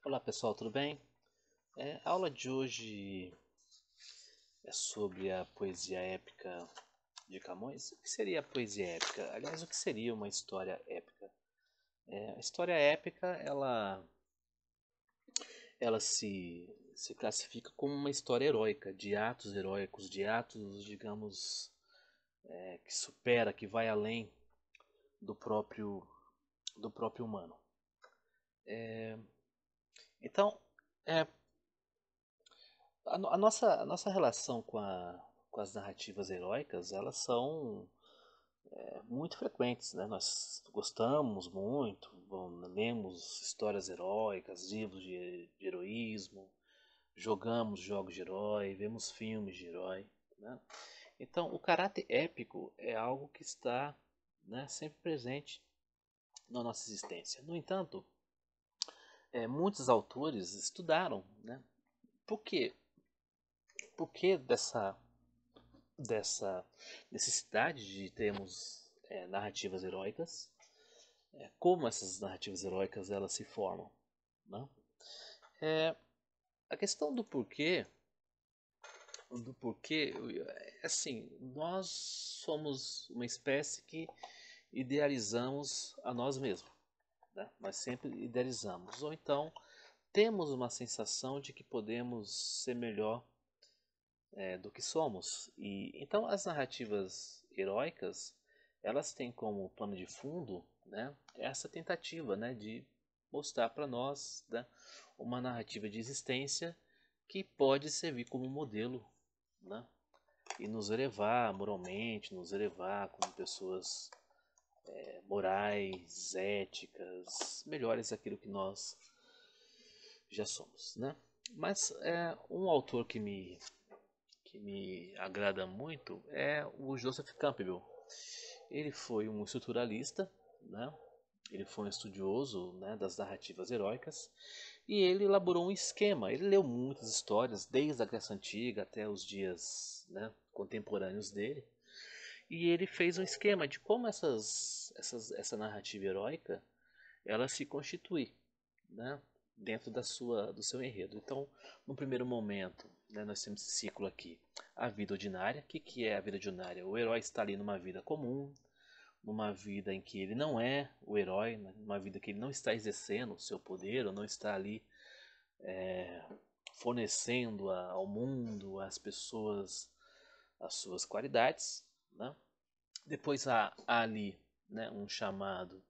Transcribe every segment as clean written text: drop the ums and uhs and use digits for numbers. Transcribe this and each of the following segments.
Olá pessoal, tudo bem? A aula de hoje é sobre a poesia épica de Camões. O que seria a poesia épica? Aliás, o que seria uma história épica? A história épica, ela se classifica como uma história heróica, de atos heróicos, de atos, digamos, que supera, que vai além do próprio, do próprio humano. Então, é, a nossa relação com as narrativas heróicas, elas são muito frequentes, né? Nós gostamos muito, lemos histórias heróicas, livros de heroísmo, jogamos jogos de herói, vemos filmes de herói, né? Então, o caráter épico é algo que está, né, sempre presente na nossa existência. No entanto, muitos autores estudaram, né? Por quê? Por que dessa necessidade de termos narrativas heróicas? Como essas narrativas heróicas elas se formam, né? É, a questão do porquê, assim, nós somos uma espécie que idealizamos a nós mesmos, né? Nós sempre idealizamos, ou então temos uma sensação de que podemos ser melhor do que somos. E então as narrativas heróicas, elas têm como pano de fundo, né, essa tentativa, né, de mostrar para nós, né, uma narrativa de existência que pode servir como modelo, né, e nos elevar moralmente, nos elevar como pessoas morais, éticas, melhores daquilo que nós já somos, né? Mas um autor que me agrada muito é o Joseph Campbell. Ele foi um estruturalista, né? Ele foi um estudioso, né, das narrativas heróicas e ele elaborou um esquema. Ele leu muitas histórias, desde a Grécia Antiga até os dias, né, contemporâneos dele, e ele fez um esquema de como essa narrativa heróica ela se constitui, né, dentro do seu enredo. Então, no primeiro momento, né, nós temos esse ciclo aqui, a vida ordinária. O que é a vida ordinária? O herói está ali numa vida comum, numa vida em que ele não é o herói, né, numa vida que ele não está exercendo o seu poder, ou não está ali fornecendo ao mundo, às pessoas, as suas qualidades, né? Depois há ali, né, um chamado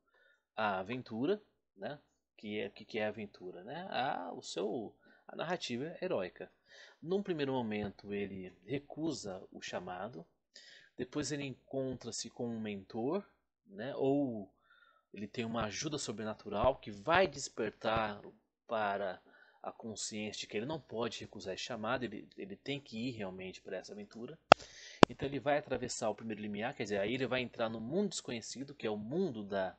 à aventura, né? Que é a aventura, né? A narrativa heróica. Num primeiro momento ele recusa o chamado, depois ele encontra-se com um mentor, né? Ou ele tem uma ajuda sobrenatural que vai despertar para a consciência de que ele não pode recusar esse chamado, ele tem que ir realmente para essa aventura. Então ele vai atravessar o primeiro limiar, quer dizer, aí ele vai entrar no mundo desconhecido, que é o mundo da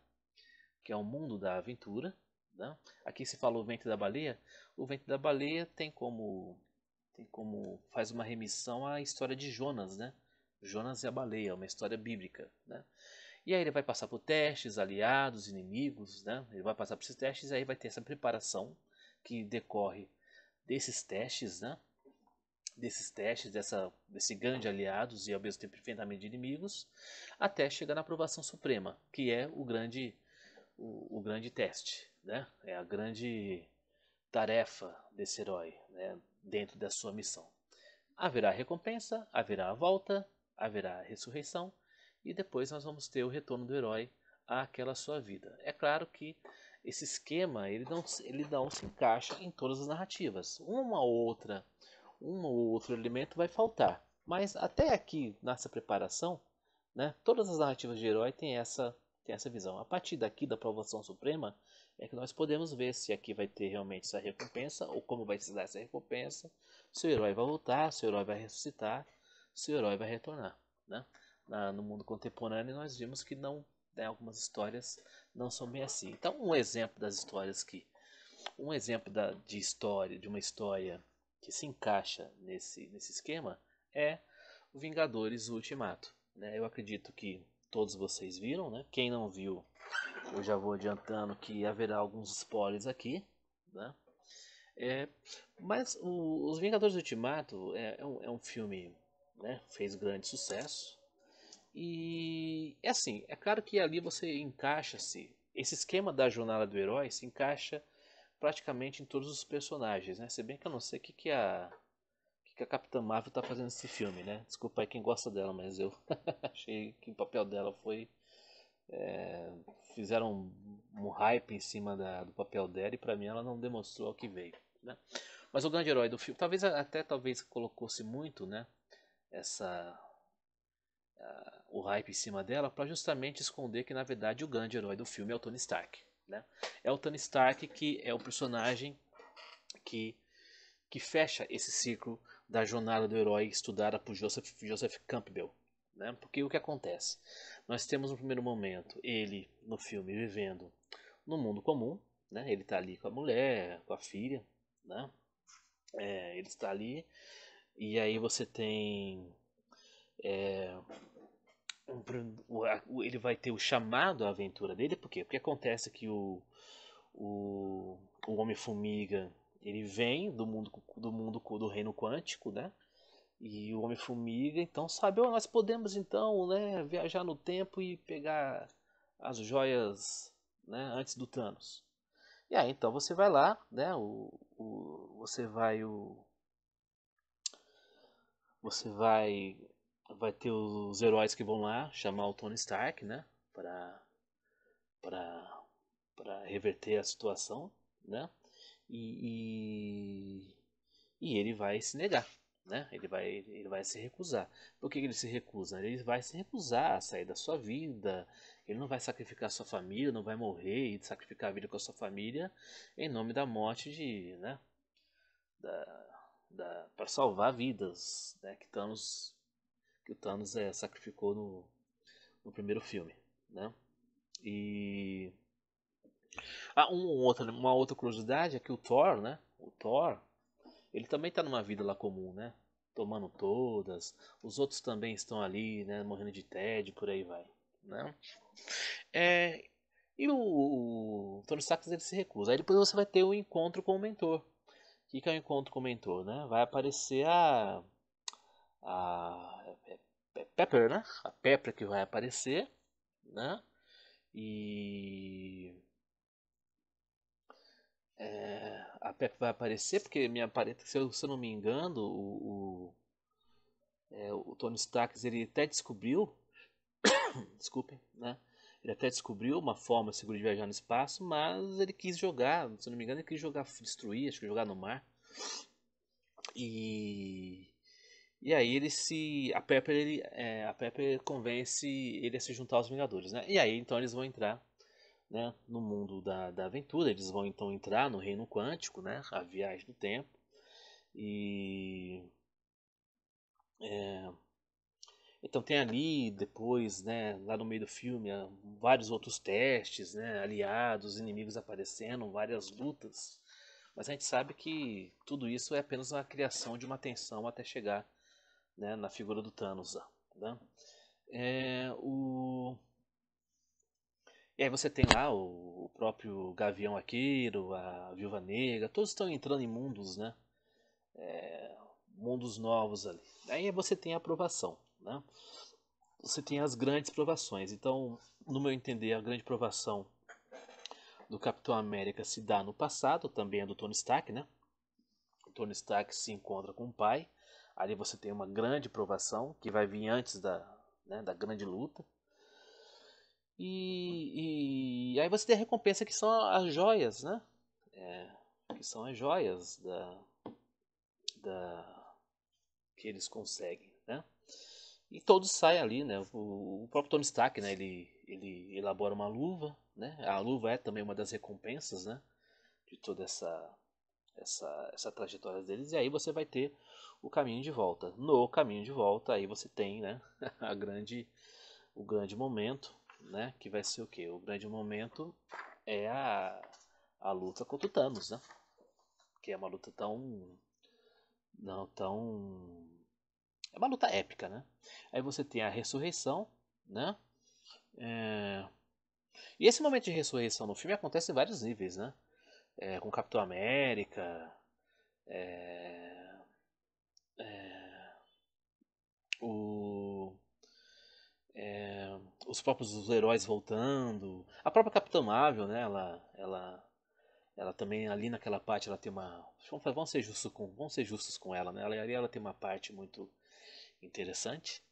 aventura, né? Aqui se falou o ventre da baleia. O ventre da baleia tem como faz uma remissão à história de Jonas, né? Jonas e a baleia, uma história bíblica, né? E aí ele vai passar por testes, aliados, inimigos, né? Ele vai passar por esses testes e aí vai ter essa preparação que decorre desses testes, né? Desses testes, desse ganho de aliados e ao mesmo tempo enfrentamento de inimigos, até chegar na aprovação suprema, que é o grande teste, né? É a grande tarefa desse herói, né, dentro da sua missão. Haverá recompensa, haverá a volta, haverá a ressurreição e depois nós vamos ter o retorno do herói àquela sua vida. É claro que esse esquema ele não se encaixa em todas as narrativas. Um ou outro elemento vai faltar. Mas até aqui nessa preparação, né, todas as narrativas de herói têm essa visão. A partir daqui da aprovação suprema é que nós podemos ver se aqui vai ter realmente essa recompensa ou como vai se dar essa recompensa, se o herói vai voltar, se o herói vai ressuscitar, se o herói vai retornar, né? No mundo contemporâneo nós vimos que não, né, algumas histórias não são bem assim. Então um exemplo de história, de uma história que se encaixa nesse esquema é o Vingadores Ultimato, né? Eu acredito que todos vocês viram, né? Quem não viu, eu já vou adiantando que haverá alguns spoilers aqui, né? É, mas Os Vingadores Ultimato é um filme, né, fez grande sucesso. E é assim, é claro que ali você encaixa-se. Esse esquema da jornada do herói se encaixa praticamente em todos os personagens, né? Se bem que eu não sei o que a Capitã Marvel tá fazendo nesse filme, né? Desculpa aí quem gosta dela, mas eu achei que o papel dela foi. Fizeram um hype em cima do papel dela e pra mim ela não demonstrou o que veio, né? Mas o grande herói do filme, talvez colocou-se muito, né? Essa o hype em cima dela para justamente esconder que na verdade o grande herói do filme é o Tony Stark, né? É o Tony Stark que é o personagem que que fecha esse ciclo da jornada do herói estudada por Joseph Campbell, né? Porque o que acontece? Nós temos no primeiro momento ele no filme vivendo no mundo comum, né? Ele está ali com a mulher, com a filha, né? Ele está ali e aí você tem ele vai ter o chamado à aventura dele, por quê? Porque acontece que o, o Homem-Formiga ele vem do reino quântico, né? E o Homem-Formiga então sabe, oh, nós podemos então, né, viajar no tempo e pegar as joias, né, antes do Thanos. E aí então você vai lá, né? Você vai você vai ter os heróis que vão lá chamar o Tony Stark, né? Para para para reverter a situação, né? E, e ele vai se negar, né? Ele vai se recusar. Por que ele se recusa? Ele vai se recusar a sair da sua vida. Ele não vai sacrificar a sua família, não vai morrer e sacrificar a vida com a sua família em nome da morte né? Para salvar vidas, né? Que o Thanos sacrificou no primeiro filme, né? E uma outra curiosidade é que o Thor, né? O Thor, ele também está numa vida lá comum, né? Tomando todas. Os outros também estão ali, né? Morrendo de tédio, por aí vai, né? É, e o Tony Stark ele se recusa. Aí depois você vai ter o encontro com o mentor. O que é o encontro com o mentor, né? Vai aparecer a Pepper, né? A Pepper que vai aparecer, né? E a Pepper vai aparecer porque minha parede, se eu não me engano, o Tony Stark ele até descobriu, desculpem, né? Ele até descobriu uma forma segura de viajar no espaço, mas ele quis jogar, se eu não me engano, ele quis jogar, destruir, acho que jogar no mar. E e aí a Pepper convence ele a se juntar aos Vingadores, né? E aí então eles vão entrar, né, no mundo da aventura, eles vão então entrar no reino quântico, né? A viagem do tempo. E então tem ali depois, né, lá no meio do filme, vários outros testes, né, aliados, inimigos aparecendo, várias lutas. Mas a gente sabe que tudo isso é apenas uma criação de uma tensão até chegar, né, na figura do Thanos, né? É, o... E aí você tem lá o próprio Gavião Arqueiro, a Viúva Negra, todos estão entrando em mundos, né? Mundos novos ali. Aí você tem a aprovação, né? Você tem as grandes provações. Então, no meu entender, a grande provação do Capitão América se dá no passado, também é do Tony Stark, né? O Tony Stark se encontra com o pai. Ali você tem uma grande provação que vai vir antes né, da grande luta. E aí você tem a recompensa que são as joias, né? Que são as joias da que eles conseguem, né? E todos saem ali, né? O próprio Tony Stark, né? Ele elabora uma luva, né? A luva é também uma das recompensas, né? De toda essa trajetória deles. E aí você vai ter o caminho de volta. No caminho de volta, aí você tem, né? O grande momento, né? Que vai ser o quê? O grande momento é a luta contra o Thanos, né? Que é uma luta não tão é uma luta épica, né? Aí você tem a ressurreição, né? É, E esse momento de ressurreição no filme acontece em vários níveis, né? Com Capitão América, é, é, o, os próprios heróis voltando, a própria Capitã Marvel, né? Ela também ali naquela parte ela tem uma, vamos ser justos com ela, né? Ela tem uma parte muito interessante,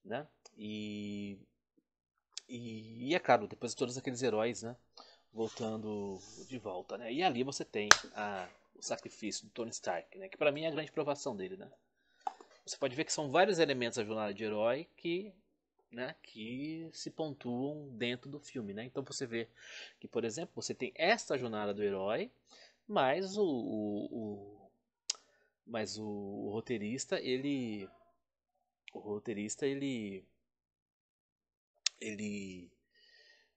né? E, e é claro, depois de todos aqueles heróis, né? Voltando de volta, né? E ali você tem o sacrifício do Tony Stark, né? Que pra mim é a grande provação dele, né? Você pode ver que são vários elementos da jornada de herói que, né, que se pontuam dentro do filme, né? Então você vê que, por exemplo, você tem esta jornada do herói, mas o roteirista ele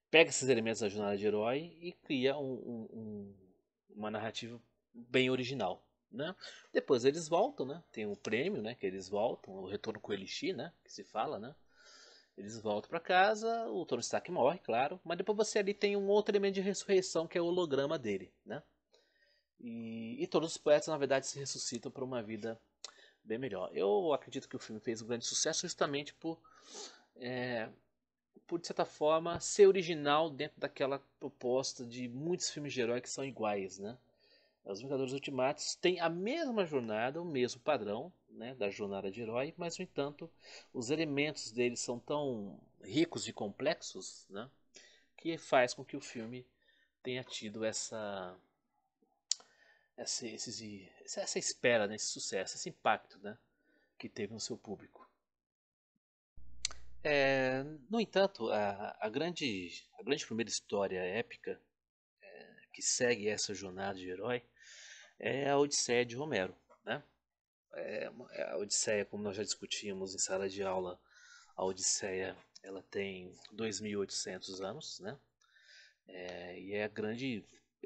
pega esses elementos da jornada de herói e cria uma narrativa bem original, né? Depois eles voltam, né? Tem o prêmio, né? Que eles voltam, o retorno com o Elixir, né? Que se fala, né? Eles voltam para casa, o Tony Stark morre, claro, mas depois você ali tem um outro elemento de ressurreição que é o holograma dele, né? E todos os poetas na verdade se ressuscitam para uma vida bem melhor. Eu acredito que o filme fez um grande sucesso justamente por de certa forma ser original dentro daquela proposta de muitos filmes de herói que são iguais, né? Os Vingadores Ultimatos têm a mesma jornada, o mesmo padrão, né, da jornada de herói, mas no entanto os elementos deles são tão ricos e complexos, né, que faz com que o filme tenha tido essa espera, né, esse sucesso, esse impacto, né, que teve no seu público. No entanto, a grande primeira história épica que segue essa jornada de herói é a Odisseia de Homero, né? A Odisseia, como nós já discutimos em sala de aula, a Odisseia ela tem 2.800 anos, né? E é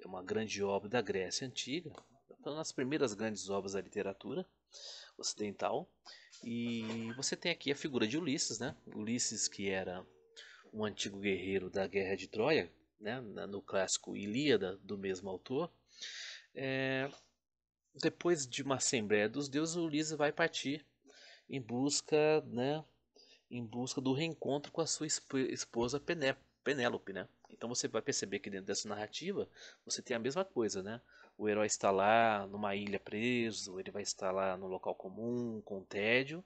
uma grande obra da Grécia Antiga, uma das primeiras grandes obras da literatura ocidental. E você tem aqui a figura de Ulisses, né? Ulisses que era um antigo guerreiro da Guerra de Troia, né? No clássico Ilíada do mesmo autor. É, Depois de uma assembleia dos deuses, Ulisses vai partir em busca, né, em busca do reencontro com a sua esposa Penélope, né? Então você vai perceber que dentro dessa narrativa você tem a mesma coisa, né? O herói está lá numa ilha preso, ele vai estar lá no local comum, com tédio.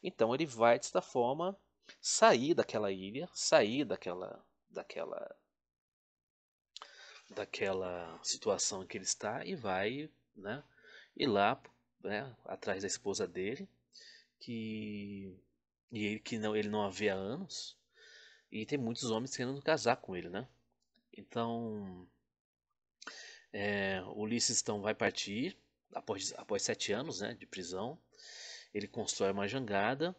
Então ele vai, de certa forma, sair daquela ilha, sair daquela situação em que ele está e vai, né, ir lá, né, atrás da esposa dele, que ele não a vê há anos, e tem muitos homens querendo casar com ele, né? Então, Ulisses então vai partir após 7 anos, né, de prisão. Ele constrói uma jangada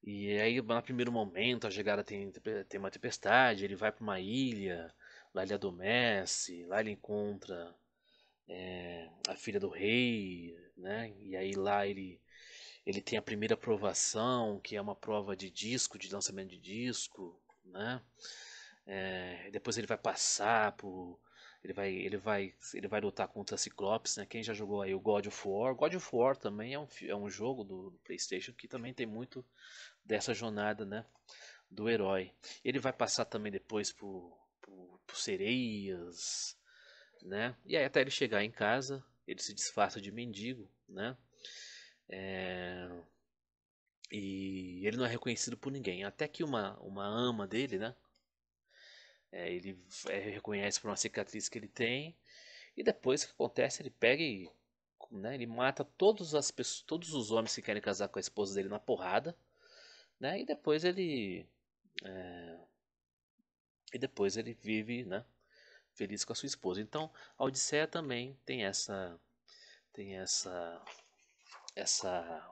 e aí no primeiro momento a jangada tem uma tempestade. Ele vai para uma ilha, lá ele adormece, lá ele encontra a filha do rei, né? E aí lá ele tem a primeira provação, que é uma prova de disco, de lançamento de disco, né? Depois ele vai passar por. Ele vai lutar contra Ciclopes, né? Quem já jogou aí o God of War? God of War também é um jogo do PlayStation que também tem muito dessa jornada, né? Do herói. Ele vai passar também depois por sereias, né? E aí até ele chegar em casa, ele se disfarça de mendigo, né? É, E ele não é reconhecido por ninguém. Até que uma ama dele, né? Ele reconhece por uma cicatriz que ele tem. E depois o que acontece? Ele pega e, né, ele mata todos os homens que querem casar com a esposa dele na porrada, né? E depois ele vive, né, feliz com a sua esposa. Então, a Odisseia também tem essa essa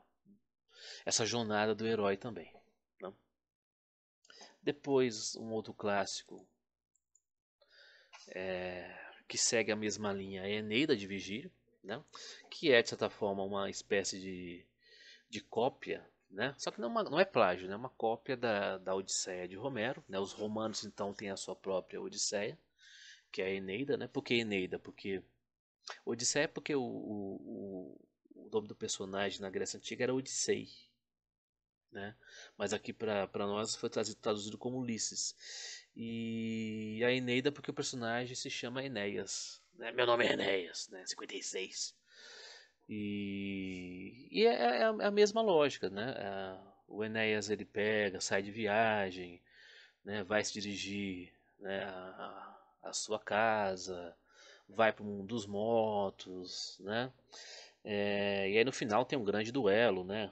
jornada do herói também, né? Depois, um outro clássico que segue a mesma linha é Eneida de Virgílio, né? Que é, de certa forma, uma espécie de cópia, né? Só que não é plágio, né? É uma cópia da Odisseia de Homero, né? Os romanos, então, têm a sua própria Odisseia, que é a Eneida, né? Por que Eneida? Porque Odisseia é porque o nome do personagem na Grécia Antiga era Odissei, né? Mas aqui para nós foi traduzido como Ulisses. E a Eneida porque o personagem se chama Enéas, né? Meu nome é Enéas, né? 56. E é a mesma lógica, né? O Enéas ele pega, sai de viagem, né? Vai se dirigir, né? A sua casa, vai para o mundo dos mortos, né? E aí no final tem um grande duelo, né?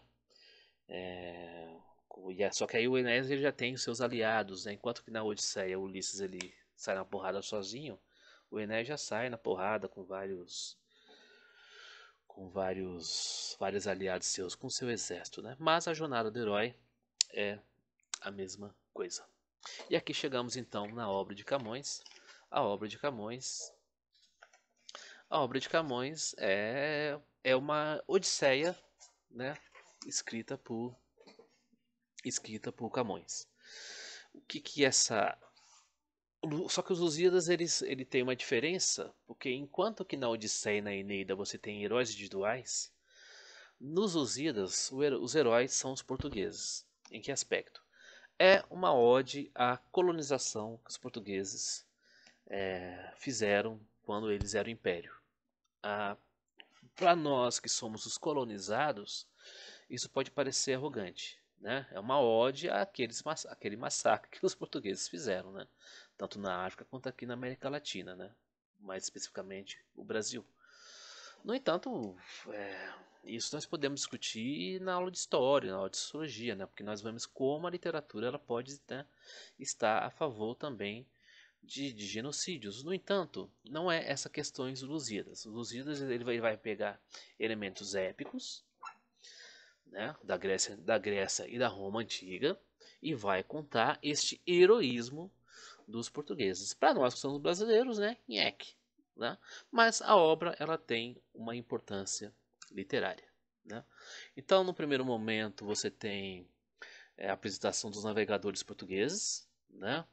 Só que aí o Enéas ele já tem os seus aliados, né? Enquanto que na Odisseia o Ulisses ele sai na porrada sozinho, o Enéas já sai na porrada com vários aliados seus, com seu exército, né? Mas a jornada do herói é a mesma coisa. E aqui chegamos então na obra de Camões. A obra de Camões, a obra de Camões é uma odisseia, né? Escrita por Camões. O que é essa? Só que os Lusíadas ele tem uma diferença, porque enquanto que na Odisseia e na Eneida você tem heróis individuais, nos Lusíadas os heróis são os portugueses. Em que aspecto? É uma ode à colonização que os portugueses fizeram quando eles eram império. Para nós que somos os colonizados, isso pode parecer arrogante, né? É uma ode àquele massacre que os portugueses fizeram, né? Tanto na África quanto aqui na América Latina, né? Mais especificamente o Brasil. No entanto, isso nós podemos discutir na aula de história, na aula de sociologia, né? Porque nós vemos como a literatura ela pode, né, estar a favor também de genocídios. No entanto, não é essa questões Lusíadas. Os Lusíadas ele vai pegar elementos épicos, né, da Grécia e da Roma antiga e vai contar este heroísmo dos portugueses. Para nós que somos brasileiros, né, nheque, né? Mas a obra ela tem uma importância literária, né? Então, no primeiro momento, você tem a apresentação dos navegadores portugueses, né?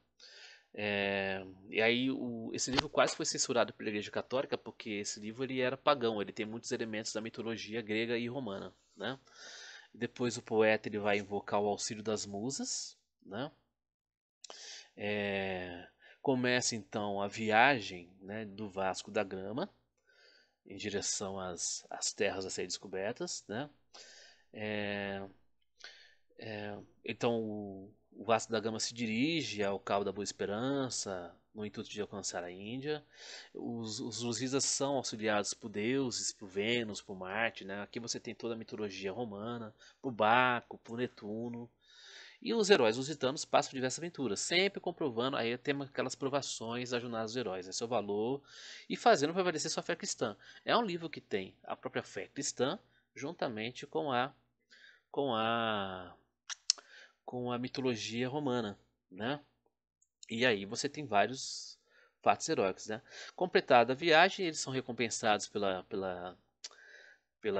E aí esse livro quase foi censurado pela Igreja Católica porque esse livro ele era pagão, ele tem muitos elementos da mitologia grega e romana, né? Depois o poeta ele vai invocar o auxílio das musas, né? É, Começa então a viagem, né, do Vasco da Gama em direção às terras a serem descobertas, né? É, então o Vasco da Gama se dirige ao Cabo da Boa Esperança no intuito de alcançar a Índia. Os lusíadas são auxiliados por deuses, por Vênus, por Marte, né? Aqui você tem toda a mitologia romana, por Baco, por Netuno. E os heróis lusitanos passam por diversas aventuras, sempre comprovando, aí temos aquelas provações da jornada dos heróis, né, seu valor e fazendo prevalecer sua fé cristã. É um livro que tem a própria fé cristã juntamente com a com a mitologia romana, né? E aí você tem vários fatos heróicos, né? Completada a viagem, eles são recompensados pela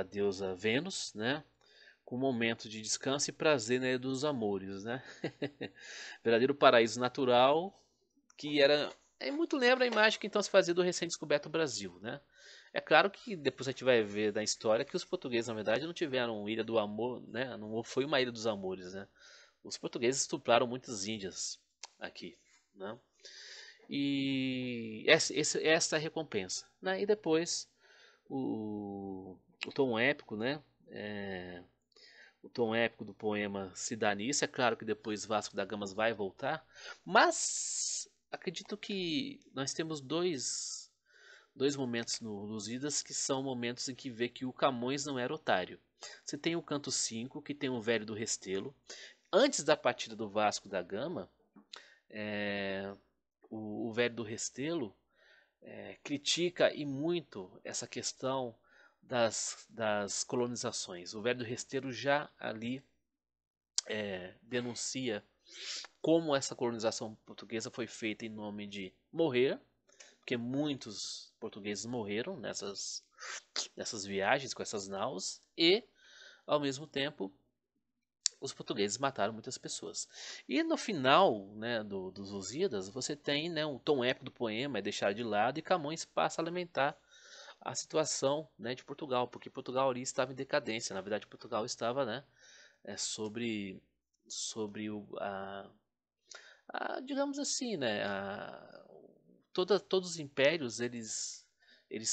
deusa Vênus, né? Com um momento de descanso e prazer na Ilha dos Amores, né? Verdadeiro paraíso natural que era muito lembra a imagem que então se fazia do recém-descoberto Brasil, né? É claro que depois a gente vai ver da história que os portugueses na verdade não tiveram Ilha do Amor, né? Não foi uma Ilha dos Amores, né? Os portugueses estupraram muitas índias aqui, né? E essa é a recompensa, né? E depois o tom épico, né? O tom épico do poema se dá nisso. É claro que depois Vasco da Gama vai voltar, mas acredito que nós temos dois momentos no Lusíadas que são momentos em que vê que o Camões não era otário. Você tem o canto 5, que tem o velho do Restelo. Antes da partida do Vasco da Gama, o velho do Restelo critica e muito essa questão das colonizações. O velho do Restelo já ali denuncia como essa colonização portuguesa foi feita em nome de morrer, porque muitos portugueses morreram nessas viagens com essas naus e, ao mesmo tempo, os portugueses mataram muitas pessoas. E no final, né, dos Lusíadas, você tem, né, o tom épico do poema é deixado de lado e Camões passa a lamentar a situação, né, de Portugal, porque Portugal ali estava em decadência. Na verdade, Portugal estava, né, sobre digamos assim, né, todos os impérios eles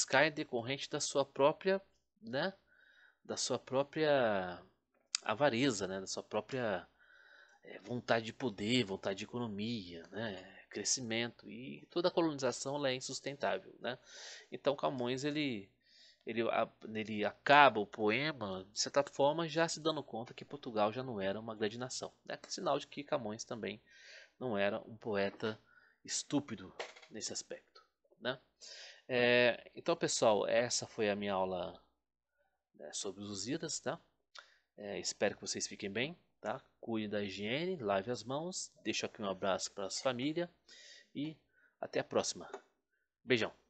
caem decorrente da sua própria, né, da sua própria avareza, né, da sua própria vontade de poder, vontade de economia, né, crescimento, e toda a colonização ela é insustentável, né? Então Camões ele acaba o poema de certa forma já se dando conta que Portugal já não era uma grande nação, né? Sinal de que Camões também não era um poeta estúpido nesse aspecto, né? Então pessoal, essa foi a minha aula, né, sobre os Lusíadas, tá? Espero que vocês fiquem bem, tá? Cuide da higiene, lave as mãos, deixo aqui um abraço para as famílias e até a próxima. Beijão.